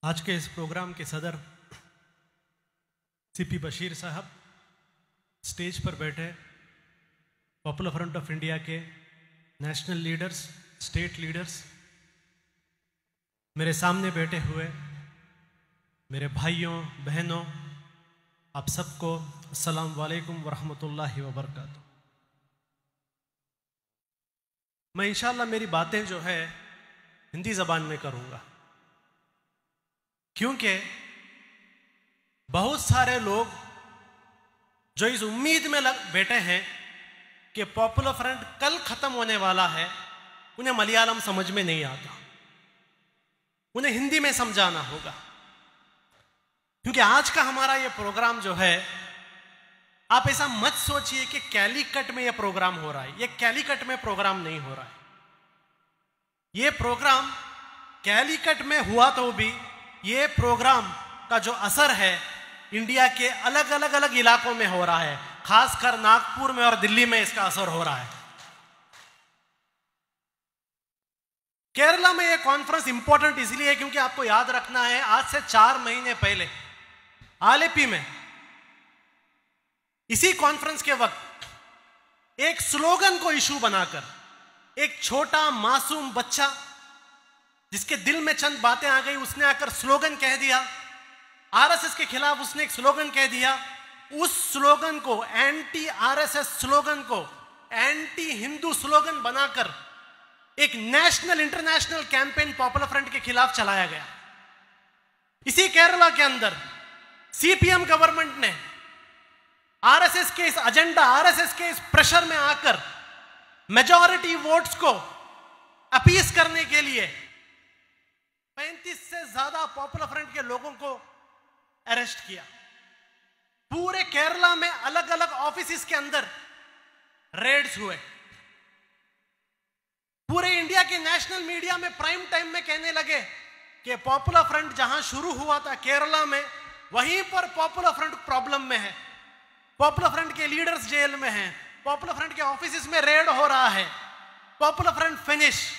आज के इस प्रोग्राम के सदर सीपी बशीर साहब, स्टेज पर बैठे पॉपुलर फ्रंट ऑफ इंडिया के नेशनल लीडर्स, स्टेट लीडर्स, मेरे सामने बैठे हुए मेरे भाइयों बहनों, आप सबको अस्सलाम वालेकुम वरहमतुल्लाहि वबरकातुहू। मैं इंशाअल्लाह मेरी बातें जो है हिंदी ज़बान में करूँगा, क्योंकि बहुत सारे लोग जो इस उम्मीद में बैठे हैं कि पॉपुलर फ्रंट कल ख़त्म होने वाला है, उन्हें मलयालम समझ में नहीं आता, उन्हें हिंदी में समझाना होगा। क्योंकि आज का हमारा ये प्रोग्राम जो है, आप ऐसा मत सोचिए कि कैलीकट में ये प्रोग्राम हो रहा है। ये कैलीकट में प्रोग्राम नहीं हो रहा है। ये प्रोग्राम कैलीकट में हुआ तो भी ये प्रोग्राम का जो असर है इंडिया के अलग इलाकों में हो रहा है, खासकर नागपुर में और दिल्ली में इसका असर हो रहा है। केरला में ये कॉन्फ्रेंस इंपॉर्टेंट इसलिए है क्योंकि आपको याद रखना है, आज से 4 महीने पहले आलेपी में इसी कॉन्फ्रेंस के वक्त एक स्लोगन को इशू बनाकर एक छोटा मासूम बच्चा जिसके दिल में चंद बातें आ गई, उसने आकर स्लोगन कह दिया। आरएसएस के खिलाफ उसने एक स्लोगन कह दिया। उस स्लोगन को, एंटी आरएसएस स्लोगन को एंटी हिंदू स्लोगन बनाकर एक national international campaign popular front के खिलाफ चलाया गया। इसी केरला के अंदर सीपीएम गवर्नमेंट ने आरएसएस के इस एजेंडा, आरएसएस के इस प्रेशर में आकर मेजॉरिटी वोट्स को अपीस करने के लिए 35 से ज्यादा पॉपुलर फ्रंट के लोगों को अरेस्ट किया। पूरे केरला में अलग अलग ऑफिसेस के अंदर रेड्स हुए। पूरे इंडिया के नेशनल मीडिया में प्राइम टाइम में कहने लगे कि पॉपुलर फ्रंट जहां शुरू हुआ था केरला में, वहीं पर पॉपुलर फ्रंट प्रॉब्लम में है, पॉपुलर फ्रंट के लीडर्स जेल में हैं, पॉपुलर फ्रंट के ऑफिसेस में रेड हो रहा है, popular front finish,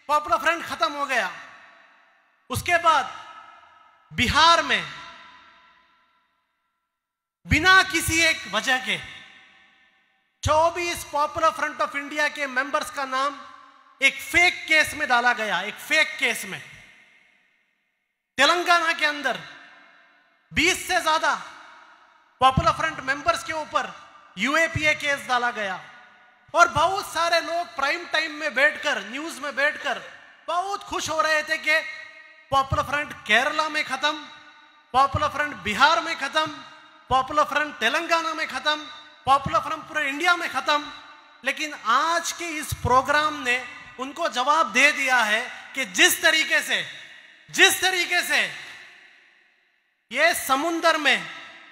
popular front खत्म हो गया। उसके बाद बिहार में बिना किसी एक वजह के 24 पॉपुलर फ्रंट ऑफ इंडिया के मेंबर्स का नाम एक फेक केस में डाला गया। एक फेक केस में तेलंगाना के अंदर 20 से ज्यादा पॉपुलर फ्रंट मेंबर्स के ऊपर यूएपीए केस डाला गया। और बहुत सारे लोग प्राइम टाइम में बैठकर, न्यूज में बैठकर बहुत खुश हो रहे थे कि पॉपुलर फ्रंट केरला में खत्म, पॉपुलर फ्रंट बिहार में खत्म, पॉपुलर फ्रंट तेलंगाना में खत्म, पॉपुलर फ्रंट पूरे इंडिया में खत्म। लेकिन आज के इस प्रोग्राम ने उनको जवाब दे दिया है कि जिस तरीके से ये समुंदर में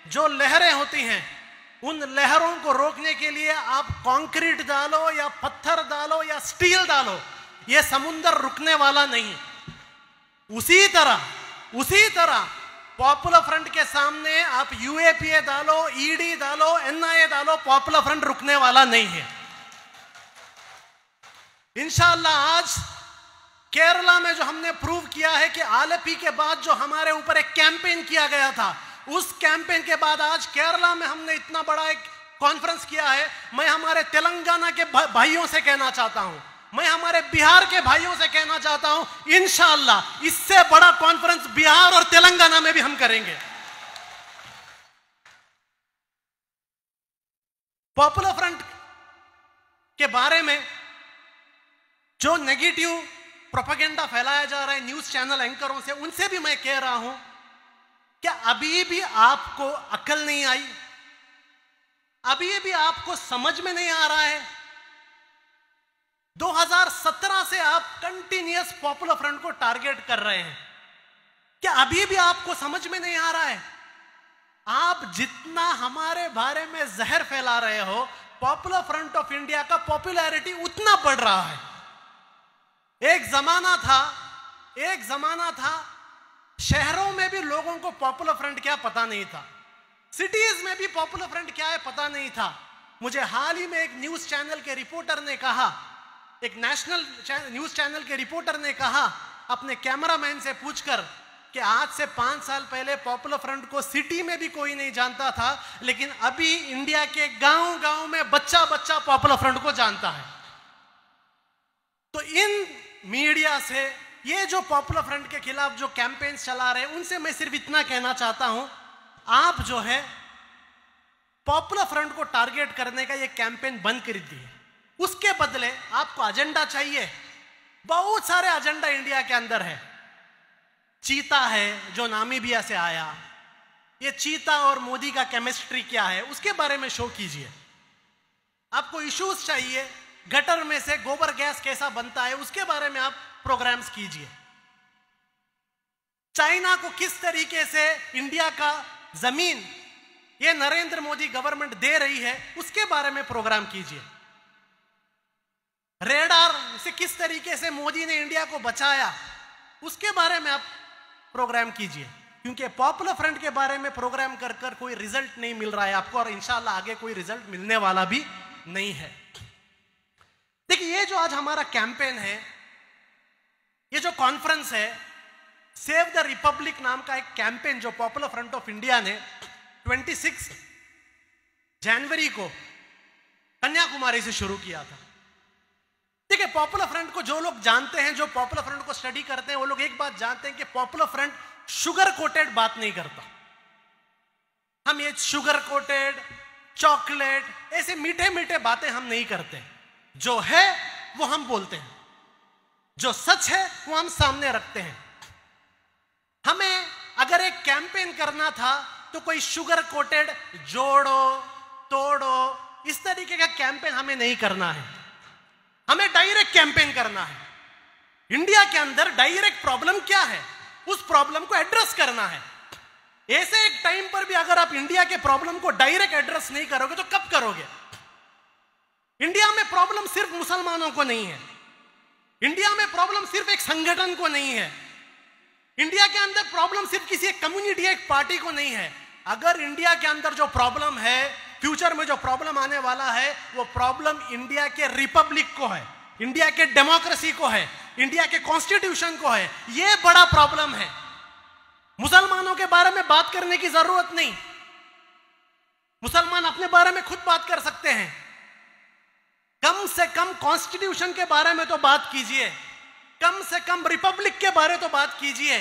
जो लहरें होती हैं, उन लहरों को रोकने के लिए आप कंक्रीट डालो या पत्थर डालो या स्टील डालो, ये समुंदर रुकने वाला नहीं। उसी तरह पॉपुलर फ्रंट के सामने आप यूएपीए डालो, ईडी डालो, एनआईए डालो, पॉपुलर फ्रंट रुकने वाला नहीं है। इंशाअल्लाह आज केरला में जो हमने प्रूव किया है कि आलेपी के बाद जो हमारे ऊपर एक कैंपेन किया गया था, उस कैंपेन के बाद आज केरला में हमने इतना बड़ा एक कॉन्फ्रेंस किया है। मैं हमारे तेलंगाना के भाइयों से कहना चाहता हूं, मैं हमारे बिहार के भाइयों से कहना चाहता हूं, इंशाअल्लाह इससे बड़ा कॉन्फ्रेंस बिहार और तेलंगाना में भी हम करेंगे। पॉपुलर फ्रंट के बारे में जो नेगेटिव प्रोपेगेंडा फैलाया जा रहा है न्यूज चैनल एंकरों से, उनसे भी मैं कह रहा हूं, क्या अभी भी आपको अकल नहीं आई? अभी भी आपको समझ में नहीं आ रहा है? 2017 से आप कंटिन्यूअस पॉपुलर फ्रंट को टारगेट कर रहे हैं। क्या अभी भी आपको समझ में नहीं आ रहा है? आप जितना हमारे बारे में जहर फैला रहे हो, पॉपुलर फ्रंट ऑफ इंडिया का पॉपुलैरिटी उतना बढ़ रहा है। एक जमाना था शहरों में भी लोगों को पॉपुलर फ्रंट क्या पता नहीं था, सिटीज में भी पॉपुलर फ्रंट क्या है पता नहीं था। मुझे हाल ही में एक न्यूज चैनल के रिपोर्टर ने कहा, एक नेशनल न्यूज चैनल के रिपोर्टर ने कहा अपने कैमरामैन से पूछकर कि आज से 5 साल पहले पॉपुलर फ्रंट को सिटी में भी कोई नहीं जानता था, लेकिन अभी इंडिया के गांव गांव में बच्चा बच्चा पॉपुलर फ्रंट को जानता है। तो इन मीडिया से ये जो पॉपुलर फ्रंट के खिलाफ जो कैंपेन्स चला रहे हैं, उनसे मैं सिर्फ इतना कहना चाहता हूं, आप जो है पॉपुलर फ्रंट को टारगेट करने का ये कैंपेन बंद कर दिए। उसके बदले आपको एजेंडा चाहिए। बहुत सारे एजेंडा इंडिया के अंदर है। चीता है जो नामीबिया से आया, ये चीता और मोदी का केमिस्ट्री क्या है उसके बारे में शो कीजिए। आपको इश्यूज चाहिए, गटर में से गोबर गैस कैसा बनता है उसके बारे में आप प्रोग्राम्स कीजिए। चाइना को किस तरीके से इंडिया का जमीन ये नरेंद्र मोदी गवर्नमेंट दे रही है उसके बारे में प्रोग्राम कीजिए। रेडार से किस तरीके से मोदी ने इंडिया को बचाया उसके बारे में आप प्रोग्राम कीजिए। क्योंकि पॉपुलर फ्रंट के बारे में प्रोग्राम कर कर कोई रिजल्ट नहीं मिल रहा है आपको, और इंशाल्लाह आगे कोई रिजल्ट मिलने वाला भी नहीं है। देखिए, ये जो आज हमारा कैंपेन है, ये जो कॉन्फ्रेंस है, सेव द रिपब्लिक नाम का एक कैंपेन जो पॉपुलर फ्रंट ऑफ इंडिया ने 26 जनवरी को कन्याकुमारी से शुरू किया था। देखिए, पॉपुलर फ्रंट को जो लोग जानते हैं, जो पॉपुलर फ्रंट को स्टडी करते हैं, वो लोग एक बात जानते हैं कि पॉपुलर फ्रंट शुगर कोटेड बात नहीं करता। हम ये शुगर कोटेड, चॉकलेट, ऐसे मीठे मीठे बातें हम नहीं करते। जो है वो हम बोलते हैं, जो सच है वो हम सामने रखते हैं। हमें अगर एक कैंपेन करना था तो कोई शुगर कोटेड जोड़ो तोड़ो इस तरीके का कैंपेन हमें नहीं करना है। हमें डायरेक्ट कैंपेन करना है। इंडिया के अंदर डायरेक्ट प्रॉब्लम क्या है उस प्रॉब्लम को एड्रेस करना है। ऐसे एक टाइम पर भी अगर आप इंडिया के प्रॉब्लम को डायरेक्ट एड्रेस नहीं करोगे तो कब करोगे? इंडिया में प्रॉब्लम सिर्फ मुसलमानों को नहीं है। इंडिया में प्रॉब्लम सिर्फ एक संगठन को नहीं है। इंडिया के अंदर प्रॉब्लम सिर्फ किसी एक कम्युनिटी, एक पार्टी को नहीं है। अगर इंडिया के अंदर जो प्रॉब्लम है, फ्यूचर में जो प्रॉब्लम आने वाला है, वो प्रॉब्लम इंडिया के रिपब्लिक को है, इंडिया के डेमोक्रेसी को है, इंडिया के कॉन्स्टिट्यूशन को है। ये बड़ा प्रॉब्लम है। मुसलमानों के बारे में बात करने की जरूरत नहीं। मुसलमान अपने बारे में खुद बात कर सकते हैं। कम से कम कॉन्स्टिट्यूशन के बारे में तो बात कीजिए, कम से कम रिपब्लिक के बारे तो बात कीजिए,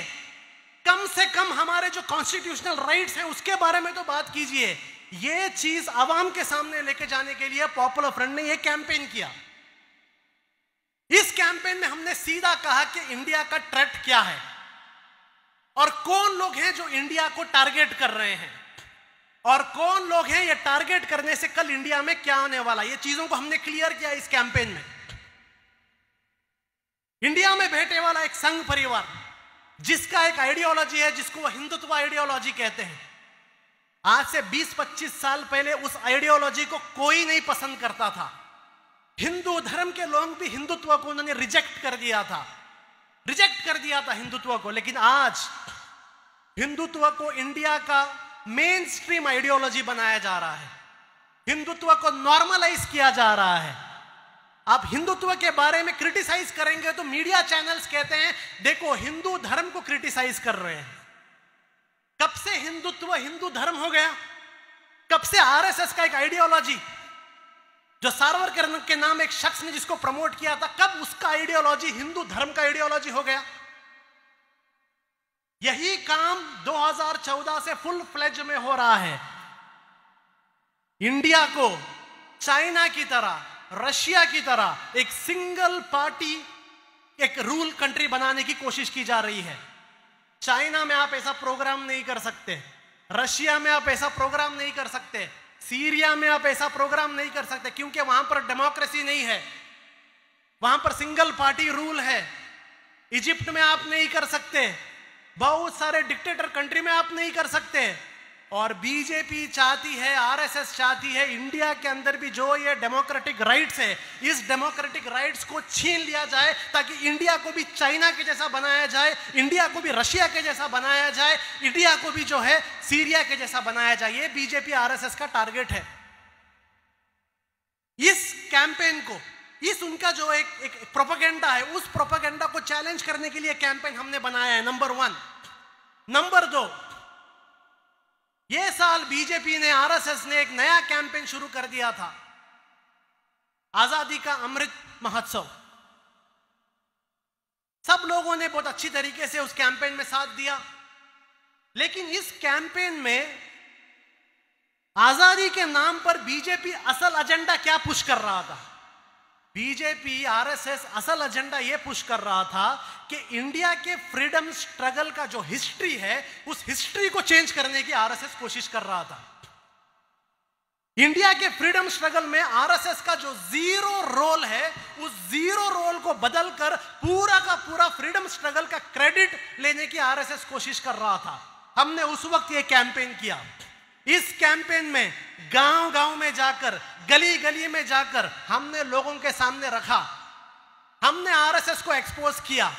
कम से कम हमारे जो कॉन्स्टिट्यूशनल राइट्स हैं उसके बारे में तो बात कीजिए। ये चीज आवाम के सामने लेके जाने के लिए पॉपुलर फ्रंट ने ये कैंपेन किया। इस कैंपेन में हमने सीधा कहा कि इंडिया का थ्रेट क्या है और कौन लोग हैं जो इंडिया को टारगेट कर रहे हैं, और कौन लोग हैं ये टारगेट करने से कल इंडिया में क्या होने वाला। ये चीजों को हमने क्लियर किया इस कैंपेन में। इंडिया में बैठे वाला एक संघ परिवार जिसका एक आइडियोलॉजी है जिसको वो हिंदुत्व आइडियोलॉजी कहते हैं, आज से 20-25 साल पहले उस आइडियोलॉजी को कोई नहीं पसंद करता था। हिंदू धर्म के लोग भी हिंदुत्व को उन्होंने रिजेक्ट कर दिया था हिंदुत्व को। लेकिन आज हिंदुत्व को इंडिया का मेन स्ट्रीम आइडियोलॉजी बनाया जा रहा है, हिंदुत्व को नॉर्मलाइज किया जा रहा है। आप हिंदुत्व के बारे में क्रिटिसाइज करेंगे तो मीडिया चैनल्स कहते हैं देखो हिंदू धर्म को क्रिटिसाइज कर रहे हैं। कब से हिंदुत्व हिंदू धर्म हो गया? कब से आरएसएस का एक आइडियोलॉजी जो सावरकर के नाम एक शख्स ने जिसको प्रमोट किया था, कब उसका आइडियोलॉजी हिंदू धर्म का आइडियोलॉजी हो गया? यही काम 2014 से फुल फ्लेज में हो रहा है। इंडिया को चाइना की तरह, रशिया की तरह एक सिंगल पार्टी, एक रूल कंट्री बनाने की कोशिश की जा रही है। चाइना में आप ऐसा प्रोग्राम नहीं कर सकते, रशिया में आप ऐसा प्रोग्राम नहीं कर सकते, सीरिया में आप ऐसा प्रोग्राम नहीं कर सकते, क्योंकि वहां पर डेमोक्रेसी नहीं है, वहां पर सिंगल पार्टी रूल है। इजिप्ट में आप नहीं कर सकते, बहुत सारे डिक्टेटर कंट्री में आप नहीं कर सकते। और बीजेपी चाहती है, आरएसएस चाहती है इंडिया के अंदर भी जो ये डेमोक्रेटिक राइट्स है, इस डेमोक्रेटिक राइट्स को छीन लिया जाए ताकि इंडिया को भी चाइना के जैसा बनाया जाए, इंडिया को भी रशिया के जैसा बनाया जाए, इंडिया को भी जो है सीरिया के जैसा बनाया जाए। ये बीजेपी आरएसएस का टारगेट है। इस कैंपेन को, इस उनका जो एक प्रोपेगेंडा है, उस प्रोपेगेंडा को चैलेंज करने के लिए कैंपेन हमने बनाया है। नंबर 1, नंबर 2, ये साल बीजेपी ने, आरएसएस ने एक नया कैंपेन शुरू कर दिया था, आजादी का अमृत महोत्सव। सब लोगों ने बहुत अच्छी तरीके से उस कैंपेन में साथ दिया, लेकिन इस कैंपेन में आजादी के नाम पर बीजेपी असल एजेंडा क्या पुश कर रहा था? बीजेपी, आरएसएस असल एजेंडा यह पुश कर रहा था कि इंडिया के फ्रीडम स्ट्रगल का जो हिस्ट्री है, उस हिस्ट्री को चेंज करने की आरएसएस कोशिश कर रहा था। इंडिया के फ्रीडम स्ट्रगल में आरएसएस का जो जीरो रोल है, उस जीरो रोल को बदलकर पूरा का पूरा फ्रीडम स्ट्रगल का क्रेडिट लेने की आरएसएस कोशिश कर रहा था। हमने उस वक्त ये कैंपेन किया। इस कैंपेन में गांव गांव में जाकर, गली गली में जाकर हमने लोगों के सामने रखा, हमने आरएसएस को एक्सपोज किया।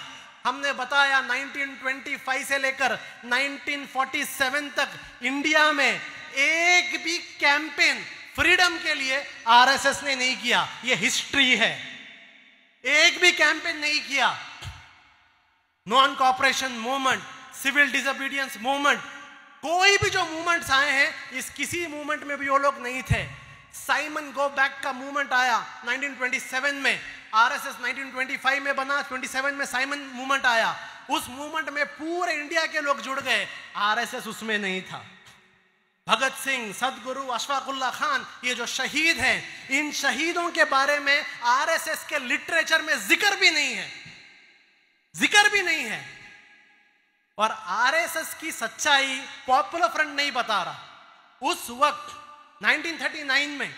हमने बताया 1925 से लेकर 1947 तक इंडिया में एक भी कैंपेन फ्रीडम के लिए आरएसएस ने नहीं किया। यह हिस्ट्री है। एक भी कैंपेन नहीं किया। Non cooperation movement, civil disobedience movement, कोई भी जो मूवमेंट्स आए हैं, इस किसी मूवमेंट में भी वो लोग नहीं थे। साइमन गो बैक का मूवमेंट आया 1927 में, आरएसएस 1925 में बना, 27 में साइमन मूवमेंट आया। उस मूवमेंट में पूरे इंडिया के लोग जुड़ गए, आरएसएस उसमें नहीं था। भगत सिंह, सदगुरु, अशफाकुल्ला खान, ये जो शहीद हैं, इन शहीदों के बारे में आरएसएस के लिटरेचर में जिक्र भी नहीं है, जिक्र भी नहीं है। और आरएसएस की सच्चाई पॉपुलर फ्रंट नहीं बता रहा। उस वक्त 1939 में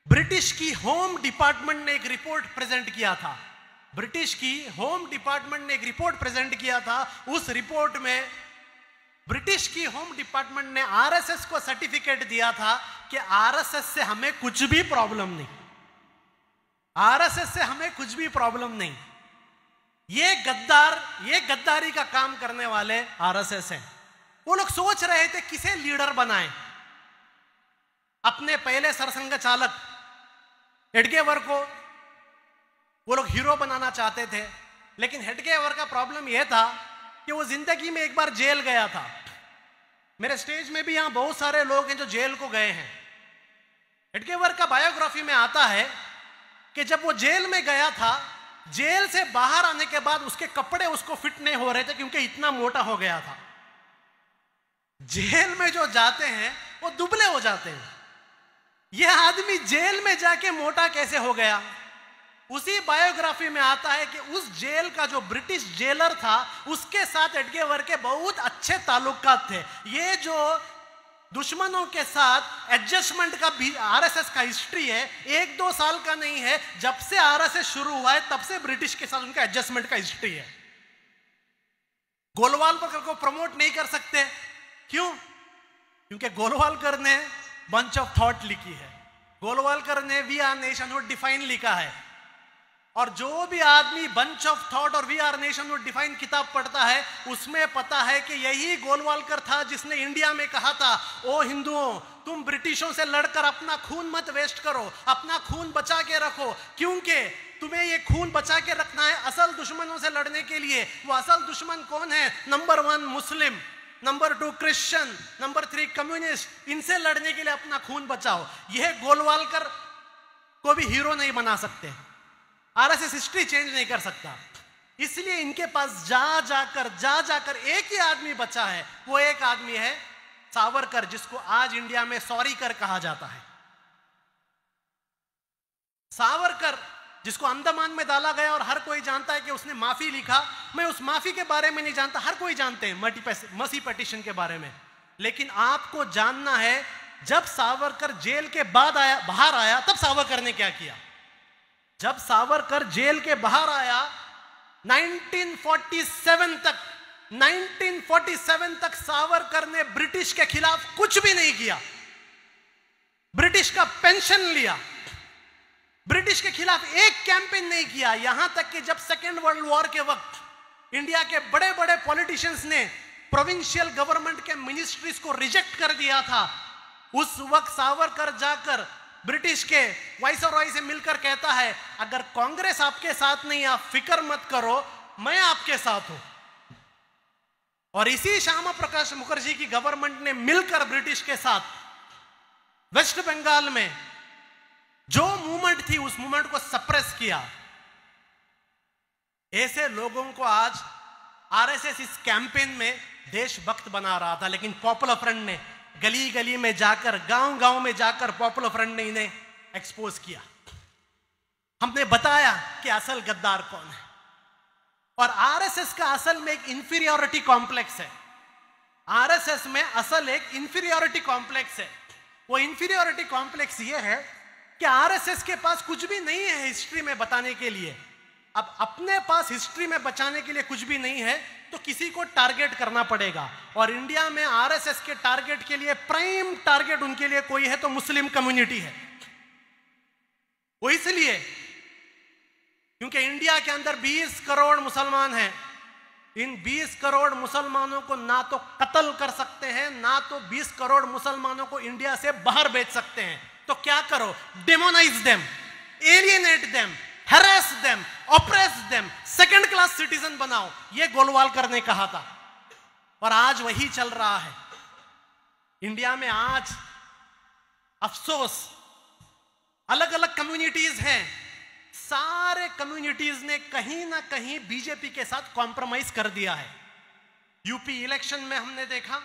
ब्रिटिश की होम डिपार्टमेंट ने एक रिपोर्ट प्रेजेंट किया था। ब्रिटिश की होम डिपार्टमेंट ने एक रिपोर्ट प्रेजेंट किया था। उस रिपोर्ट में ब्रिटिश की होम डिपार्टमेंट ने आरएसएस को सर्टिफिकेट दिया था कि आरएसएस से हमें कुछ भी प्रॉब्लम नहीं, आरएसएस से हमें कुछ भी प्रॉब्लम नहीं। ये गद्दारी का काम करने वाले आरएसएस हैं। वो लोग सोच रहे थे किसे लीडर बनाएं। अपने पहले सरसंघ चालक हेडगेवर को वो लोग हीरो बनाना चाहते थे, लेकिन हेडगेवर का प्रॉब्लम यह था कि वो जिंदगी में एक बार जेल गया था। मेरे स्टेज में भी यहां बहुत सारे लोग हैं जो जेल को गए हैं। हेडगेवर का बायोग्राफी में आता है कि जब वो जेल में गया था, जेल से बाहर आने के बाद उसके कपड़े उसको फिट नहीं हो रहे थे क्योंकि इतना मोटा हो गया था। जेल में जो जाते हैं वो दुबले हो जाते हैं। यह आदमी जेल में जाके मोटा कैसे हो गया? उसी बायोग्राफी में आता है कि उस जेल का जो ब्रिटिश जेलर था, उसके साथ हेडगेवर के बहुत अच्छे ताल्लुकात थे। ये जो दुश्मनों के साथ एडजस्टमेंट का भी आरएसएस का हिस्ट्री है, 1-2 साल का नहीं है। जब से आरएसएस शुरू हुआ है तब से ब्रिटिश के साथ उनका एडजस्टमेंट का हिस्ट्री है। गोलवालकर को प्रमोट नहीं कर सकते, क्यों? क्योंकि गोलवालकर ने बंच ऑफ थॉट लिखी है। गोलवालकर ने वी आर नेशनहुड डिफाइन लिखा है। और जो भी आदमी बंच ऑफ थॉट और वी आर नेशनहुड डिफाइन किताब पढ़ता है, उसमें पता है कि यही गोलवालकर था जिसने इंडिया में कहा था, ओ हिंदुओं, तुम ब्रिटिशों से लड़कर अपना खून मत वेस्ट करो, अपना खून बचा के रखो, क्योंकि तुम्हें ये खून बचा के रखना है असल दुश्मनों से लड़ने के लिए। वो असल दुश्मन कौन है? नंबर 1 मुस्लिम, नंबर 2 क्रिश्चियन, नंबर 3 कम्युनिस्ट। इनसे लड़ने के लिए अपना खून बचाओ। यह गोलवालकर को भी हीरो नहीं बना सकते, आरएसएस हिस्ट्री चेंज नहीं कर सकता। इसलिए इनके पास जा जाकर एक ही आदमी बचा है। वो एक आदमी है सावरकर, जिसको आज इंडिया में सॉरी कर कहा जाता है। सावरकर, जिसको अंडमान में डाला गया और हर कोई जानता है कि उसने माफी लिखा। मैं उस माफी के बारे में नहीं जानता, हर कोई जानते हैं मसी पिटीशन के बारे में। लेकिन आपको जानना है, जब सावरकर जेल के बाद बाहर आया, तब सावरकर ने क्या किया। जब सावरकर जेल के बाहर आया 1947 तक सावरकर ने ब्रिटिश के खिलाफ कुछ भी नहीं किया। ब्रिटिश का पेंशन लिया, ब्रिटिश के खिलाफ एक कैंपेन नहीं किया। यहां तक कि जब सेकेंड वर्ल्ड वॉर के वक्त इंडिया के बड़े बड़े पॉलिटिशियंस ने प्रोविंशियल गवर्नमेंट के मिनिस्ट्रीज को रिजेक्ट कर दिया था, उस वक्त सावरकर जाकर ब्रिटिश के वाइसरॉय से मिलकर कहता है, अगर कांग्रेस आपके साथ नहीं, आप फिक्र मत करो, मैं आपके साथ हूं। और इसी श्यामा प्रकाश मुखर्जी की गवर्नमेंट ने मिलकर ब्रिटिश के साथ वेस्ट बंगाल में जो मूवमेंट थी उस मूवमेंट को सप्रेस किया। ऐसे लोगों को आज आरएसएस इस कैंपेन में देशभक्त बना रहा था, लेकिन पॉपुलर फ्रंट ने गली गली में जाकर, गांव गांव में जाकर पॉपुलर फ्रंट ने इन्हें एक्सपोज किया। हमने बताया कि असल गद्दार कौन है। और आरएसएस का असल में एक इंफीरियोरिटी कॉम्प्लेक्स है। आरएसएस में असल एक इंफीरियोरिटी कॉम्प्लेक्स है। वो इंफीरियोरिटी कॉम्प्लेक्स ये है कि आरएसएस के पास कुछ भी नहीं है हिस्ट्री में बताने के लिए। अब अपने पास हिस्ट्री में बचाने के लिए कुछ भी नहीं है तो किसी को टारगेट करना पड़ेगा। और इंडिया में आरएसएस के टारगेट के लिए प्राइम टारगेट उनके लिए कोई है तो मुस्लिम कम्युनिटी है। वो इसलिए क्योंकि इंडिया के अंदर 20 करोड़ मुसलमान हैं। इन 20 करोड़ मुसलमानों को ना तो कत्ल कर सकते हैं, ना तो 20 करोड़ मुसलमानों को इंडिया से बाहर भेज सकते हैं। तो क्या करो? Demonise them, alienate them, harass them, oppress them, second class citizen बनाओ। यह गोलवालकर ने कहा था और आज वही चल रहा है इंडिया में। आज अफसोस अलग अलग कम्युनिटीज हैं, सारे कम्युनिटीज ने कहीं ना कहीं बीजेपी के साथ कॉम्प्रोमाइज कर दिया है। यूपी इलेक्शन में हमने देखा,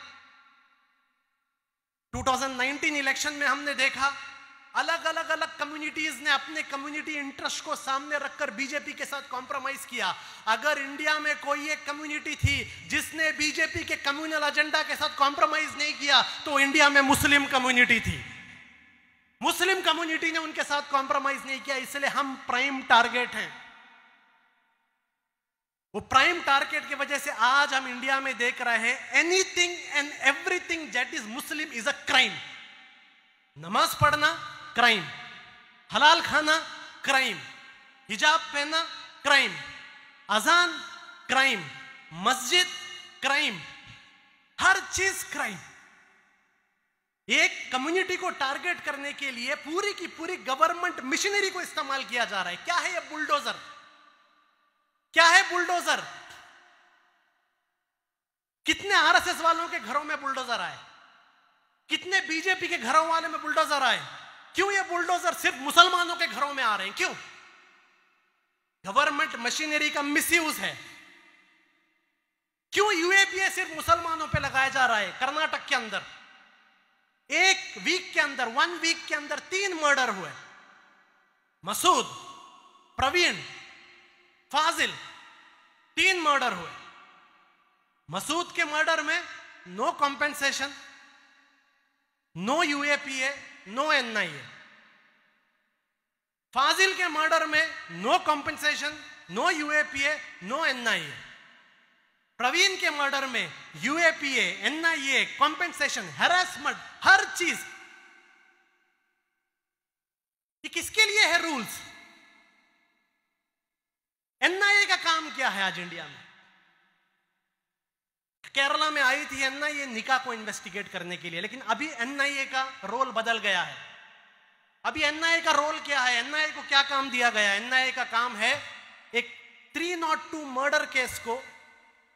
2019 इलेक्शन में हमने देखा, अलग अलग कम्युनिटीज ने अपने कम्युनिटी इंटरेस्ट को सामने रखकर बीजेपी के साथ कॉम्प्रोमाइज किया। अगर इंडिया में कोई एक कम्युनिटी थी जिसने बीजेपी के कम्युनल एजेंडा के साथ कॉम्प्रोमाइज नहीं किया तो इंडिया में मुस्लिम कम्युनिटी थी। मुस्लिम कम्युनिटी ने उनके साथ कॉम्प्रोमाइज नहीं किया, इसलिए हम प्राइम टारगेट हैं। वो प्राइम टारगेट की वजह से आज हम इंडिया में देख रहे हैं anything and everything that is Muslim is a crime. नमाज पढ़ना क्राइम, हलाल खाना क्राइम, हिजाब पहनना क्राइम, अजान क्राइम, मस्जिद क्राइम, हर चीज क्राइम। एक कम्युनिटी को टारगेट करने के लिए पूरी की पूरी गवर्नमेंट मशीनरी को इस्तेमाल किया जा रहा है। क्या है ये बुलडोजर? क्या है बुलडोजर? कितने आरएसएस वालों के घरों में बुलडोजर आए, कितने बीजेपी के घरों वाले में बुलडोजर आए? क्यों ये बुलडोजर सिर्फ मुसलमानों के घरों में आ रहे हैं? क्यों? गवर्नमेंट मशीनरी का मिसयूज है। क्यों यूएपीए सिर्फ मुसलमानों पे लगाया जा रहा है? कर्नाटक के अंदर एक वीक के अंदर, 1 वीक के अंदर 3 मर्डर हुए। मसूद, प्रवीण, फाजिल, 3 मर्डर हुए। मसूद के मर्डर में no compensation, no UAPA, no NIA. Fazil के मर्डर में no compensation, no UAPA, no NIA. Praveen के मर्डर में यूएपीए, एनआईए, कॉम्पेंसेशन, हैरेसमेंट, हर चीज। ये किसके लिए है रूल्स? एनआईए का काम क्या है आज इंडिया में? केरला में आई थी एनआईए निकाह को इन्वेस्टिगेट करने के लिए, लेकिन अभी एनआईए का रोल बदल गया है। अभी एनआईए का रोल क्या है? एनआईए को क्या काम दिया गया है? एनआईए का काम है एक 302 मर्डर केस को,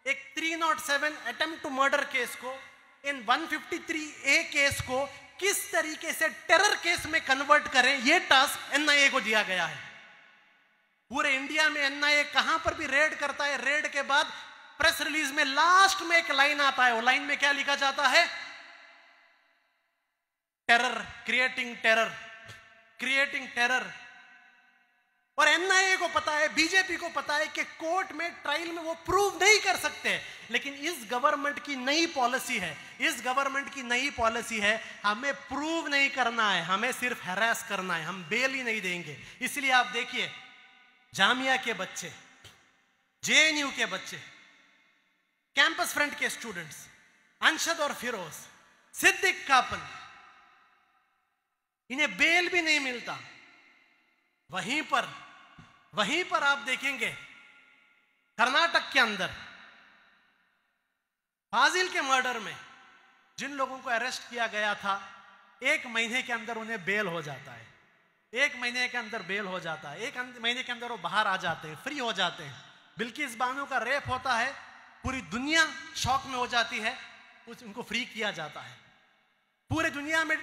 एक 307 अटेम्प्ट टू मर्डर केस को, इन 153A केस को किस तरीके से टेरर केस में कन्वर्ट करें, यह टास्क एनआईए को दिया गया है। पूरे इंडिया में एनआईए कहां पर भी रेड करता है, रेड के बाद प्रेस रिलीज में लास्ट में एक लाइन आता है। वो लाइन में क्या लिखा जाता है? Terror, creating terror, creating terror. और एनआईए को पता है, बीजेपी को पता है कि कोर्ट में, ट्रायल में वो प्रूव नहीं कर सकते। लेकिन इस गवर्नमेंट की नई पॉलिसी है, इस गवर्नमेंट की नई पॉलिसी है, हमें प्रूव नहीं करना है, हमें सिर्फ हैरेस करना है, हम बेल ही नहीं देंगे। इसलिए आप देखिए, जामिया के बच्चे, जेएनयू के बच्चे, कैंपस फ्रंट के स्टूडेंट्स, अंशद और फिरोज, सिद्दीक कापन, इन्हें बेल भी नहीं मिलता। वहीं पर आप देखेंगे कर्नाटक के अंदर फाजिल के मर्डर में जिन लोगों को अरेस्ट किया गया था, 1 महीने के अंदर उन्हें बेल हो जाता है। 1 महीने के अंदर बेल हो जाता है, 1 महीने के अंदर वो बाहर आ जाते हैं, फ्री हो जाते हैं। बिल्किस बानो का रेप होता है, पूरी दुनिया शॉक में हो जाती है, उनको फ्री किया जाता है। पूरे दुनिया में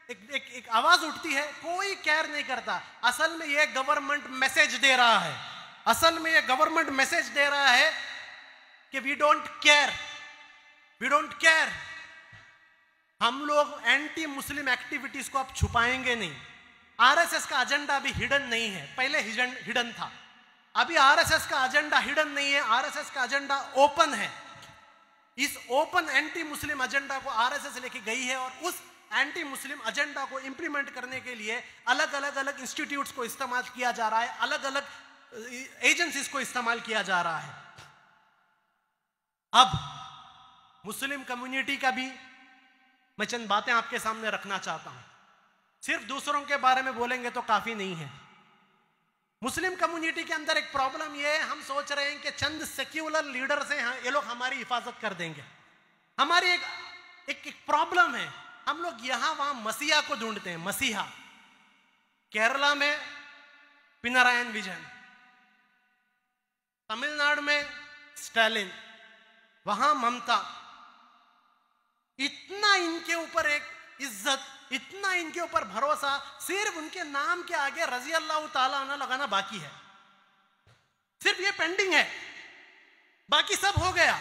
एक आवाज उठती है, कोई केयर नहीं करता। असल में ये गवर्नमेंट मैसेज दे रहा है, असल में ये गवर्नमेंट मैसेज दे रहा है कि we don't care, we don't care. हम लोग एंटी मुस्लिम एक्टिविटीज को अब छुपाएंगे नहीं। आरएसएस का एजेंडा अभी हिडन नहीं है, पहले हिडन था। अभी आरएसएस का एजेंडा हिडन नहीं है, आरएसएस का एजेंडा ओपन है। इस ओपन एंटी मुस्लिम एजेंडा को आरएसएस लेके गई है और उस एंटी मुस्लिम एजेंडा को इंप्लीमेंट करने के लिए अलग अलग इंस्टीट्यूट्स को इस्तेमाल किया जा रहा है, अलग अलग एजेंसीज को इस्तेमाल किया जा रहा है। अब मुस्लिम कम्युनिटी का भी मैं चंद बातें आपके सामने रखना चाहता हूं। सिर्फ दूसरों के बारे में बोलेंगे तो काफी नहीं है। मुस्लिम कम्युनिटी के अंदर एक प्रॉब्लम यह है, हम सोच रहे हैं कि चंद सेक्युलर लीडर से ये लोग हमारी हिफाजत कर देंगे। हमारी एक प्रॉब्लम है, हम लोग यहां वहां मसीहा को ढूंढते हैं। मसीहा, केरला में पिनरायन विजयन, तमिलनाडु में स्टालिन, वहां ममता। इतना इनके ऊपर एक इज्जत, इतना इनके ऊपर भरोसा, सिर्फ उनके नाम के आगे रजी अल्लाह ताला अन्हु लगाना बाकी है। सिर्फ ये पेंडिंग है, बाकी सब हो गया,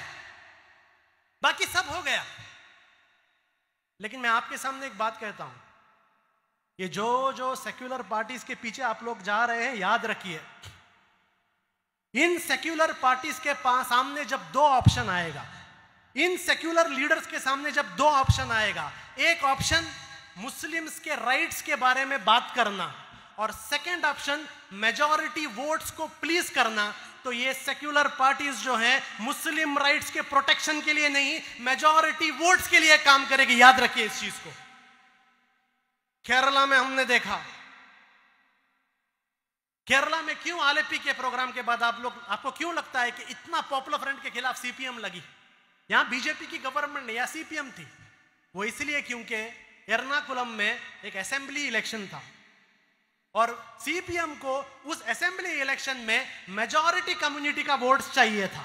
बाकी सब हो गया। लेकिन मैं आपके सामने एक बात कहता हूं, ये जो सेक्युलर पार्टीज के पीछे आप लोग जा रहे हैं, याद रखिए, इन सेक्युलर पार्टीज के सामने जब दो ऑप्शन आएगा, इन सेक्युलर लीडर्स के सामने जब दो ऑप्शन आएगा, एक ऑप्शन मुस्लिम्स के राइट्स के बारे में बात करना और सेकंड ऑप्शन मेजॉरिटी वोट्स को प्लीज करना, तो ये सेक्युलर पार्टीज जो हैं मुस्लिम राइट्स के प्रोटेक्शन के लिए नहीं, मेजॉरिटी वोट्स के लिए काम करेगी। याद रखिए इस चीज को। केरला में हमने देखा, केरला में क्यों आलेपी के प्रोग्राम के बाद आपको क्यों लगता है कि इतना पॉपुलर फ्रंट के खिलाफ सीपीएम लगी? यहां बीजेपी की गवर्नमेंट नहीं, या सीपीएम थी। वो इसलिए क्योंकि एर्नाकुलम में एक असेंबली इलेक्शन था और सीपीएम को उस असेंबली इलेक्शन में मेजॉरिटी कम्युनिटी का वोट चाहिए था।